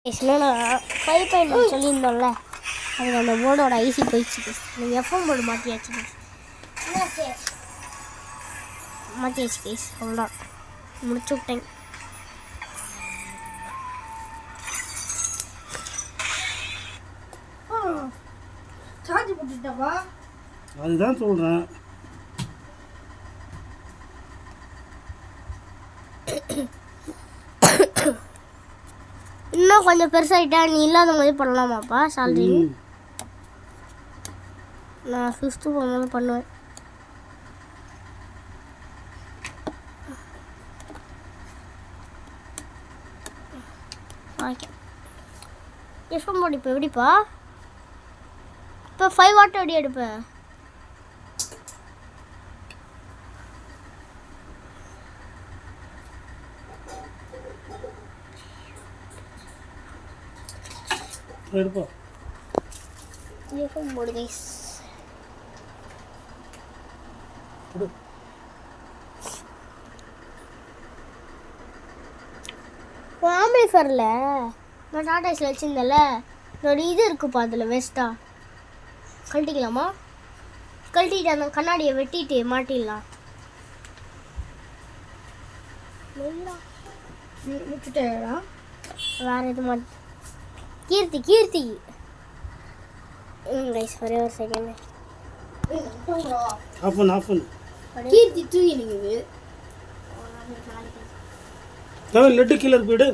நான் 5.1 சொல்லியிருந்தோம்ல, அதுக்கு அந்த போர்டோட ஐசி போயிடுச்சு. நீங்கள் எஃப்எம் போர்டு மாற்றியாச்சு கேஸ். அவ்வளோதான், முடிச்சு விட்டேன். சார்ஜ் போட்டுட்டாவா? அதுதான் சொல்கிறேன். இன்னும் கொஞ்சம் பெருசாகிட்டா நீ இல்லாத மாதிரி பண்ணலாமாப்பா சாலரி? நான் 5th போகும்போது பண்ணுவேன். ஓகே, எஃப்எம் போர்டு இப்போ எப்படிப்பா? இப்போ 5 வாட் எப்படி எடுப்பேன்? எடுப்பா. FM board guys. ஆம்பிளிஃபரில் நான் டாடாஸில் வச்சுருந்தேன்ல, என்னோட இது இருக்குப்பா அதில் வேஸ்ட்டா. கழட்டிக்கலாமா? கழட்டிட்டு அந்த கண்ணாடியை வெட்டிட்டு மாட்டிடலாம். விட்டுட்டா வேறு எது மாட்டி கீர்த்தி கைஸ், ஒரே ஒரு செகண்ட். ஆஃப் பண்ணு. கீர்த்தி தூங்கினுங்குது. தவிர லெட்டு கீழே போயிடு.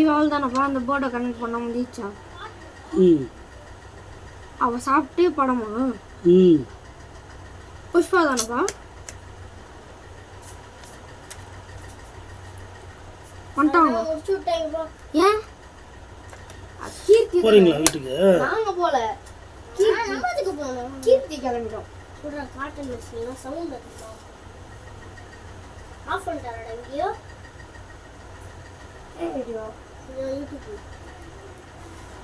இவள் தானப்பா அந்த போர்டை கனெக்ட் பண்ண முடிச்சா? அவள் சாப்பிட்டே படமா? புஷ்பா தானப்பா? வந்துட்டாங்க. ஏன் கீர்த்தி போறீங்களா வீட்டுக்கு? நாங்க போல. நம்மதுக்கு போகணும். கீர்த்தி கிளம்பிட்டோம். சொல்கிற காட்டன் மிஷின்லாம் சவுண்ட் இருக்குமா? ஆஃப் பண்ணிட்டாரடா எங்கேயோ. வீடியோ யூடியூப்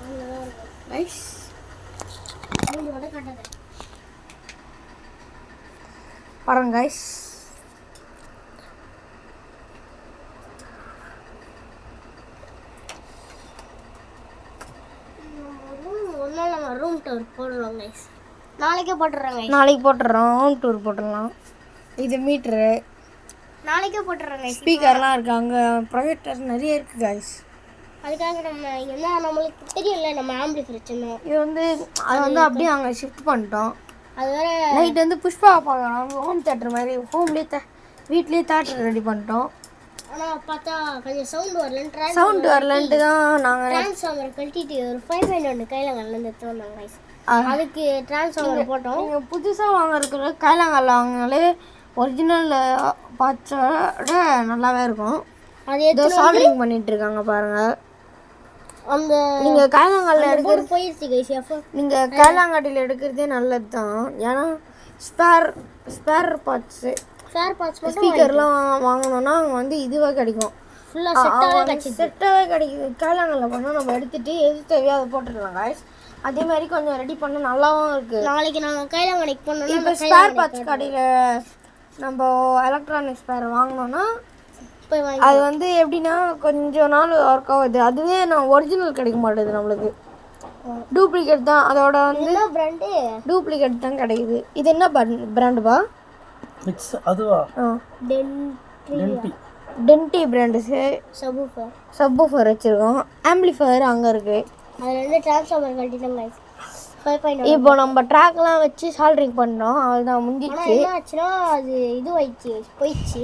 அங்கதான் இருக்கும். நைஸ். மூணு காட்டாத பாருங்க கைஸ். ரூம் டூர் போடுறோம் கைஸ். நாளைக்கே போட்டுடுறோம் கைஸ். நாளைக்கு போட்டுடுறோம். ஹோம் டூர் போட்டுடலாம். இது மீட்ரு, நாளைக்கே போட்டுடுறோம் கைஸ். ஸ்பீக்கர்லாம் இருக்குது. அங்கே ப்ரொஜெக்டர் நிறைய இருக்குது கைஸ். அதுக்காக நம்ம என்ன, நம்மளுக்கு தெரியும்ல நம்ம ஆம்பிளிஃபையர் வச்சுருந்தோம். இது வந்து அது வந்து அப்படியே அங்கே ஷிஃப்ட் பண்ணிட்டோம். அது வேற நைட் வந்து புஷ்பா பார்க்கலாம். ஹோம் தேட்டர் மாதிரி வீட்லேயே தேட்டர் ரெடி பண்ணிட்டோம். ஆனால் பார்த்தா கொஞ்சம் சவுண்டு வரலன்ட்டு தான் நாங்கள் ட்ரான்ஸ்ஃபார்மர் கழட்டிட்டு ஒரு 5.1 கையிலங்கள்லேருந்து எடுத்து வந்தோம் கைஸ். அதுக்கு ட்ரான்ஸ்ஃபார்மர் போட்டோம். நீங்கள் புதுசாக வாங்குறதுக்குள்ள கைலாங்கல்ல வாங்கினாலே ஒரிஜினல் பார்ட்ஸோட நல்லாவே இருக்கும். அது ஏதோ சால்ட்ரிங் பண்ணிட்டு இருக்காங்க பாருங்கள். அந்த நீங்கள் கைலாங்கல்ல எடுக்கிறது போயிடுச்சு கைஸ். நீங்கள் கைலாங்காட்டியில் எடுக்கிறதே நல்லது தான். ஏன்னா ஸ்பேர் பார்ட்ஸு ஃபேர் பார்ட்ஸ் மட்டும் ஸ்பீக்கர்லாம் வாங்கணுன்னா அங்கே வந்து இதுவே கிடைக்கும். ஃபுல்லாக செட்டாகவே கிடைக்குது. கைலாங்கல்ல பண்ணால் நம்ம எடுத்துகிட்டு எது தேவையோ அதை போட்டுடலாம் கைஸ். அதே மாதிரி கொஞ்சம் ரெடி பண்ண நல்லாவும் இருக்குது. நாளைக்கு நாங்கள் கைலாங்கடைக்கு போனோம்னா இப்போ ஸ்பேர் பார்ட்ஸ் கடையில் நம்ம எலக்ட்ரானிக் ஸ்பேர் வாங்கினோன்னா போய் வாங்கி அது வந்து எப்படின்னா கொஞ்சம் நாள் ஒர்க் ஆகுது. அதுவே நான் ஒரிஜினல் கிடைக்க மாட்டேது நம்மளுக்கு. டூப்ளிகேட் தான். அதோட வந்து என்ன பிராண்டு? டூப்ளிகேட் தான் கிடைக்குது. இது என்ன பிராண்டுப்பா? மிக்ஸ் அதுவா? டென்டி பிராண்டு சப்வூஃபர் வச்சுருக்கோம். ஆம்பிளிஃபையர் அங்கே இருக்குது. அதில் வந்து ட்ரான்ஸ்ஃபார்மர் கழட்டிட்டோம் கைஸ். 5.1 இப்போ நம்ம ட்ராக்லாம் வச்சு சால்ட்ரிங் பண்ணோம். அவ்வளோதான் முடிஞ்சிச்சு. என்ன ஆச்சுன்னா அது இது போயிடுச்சு.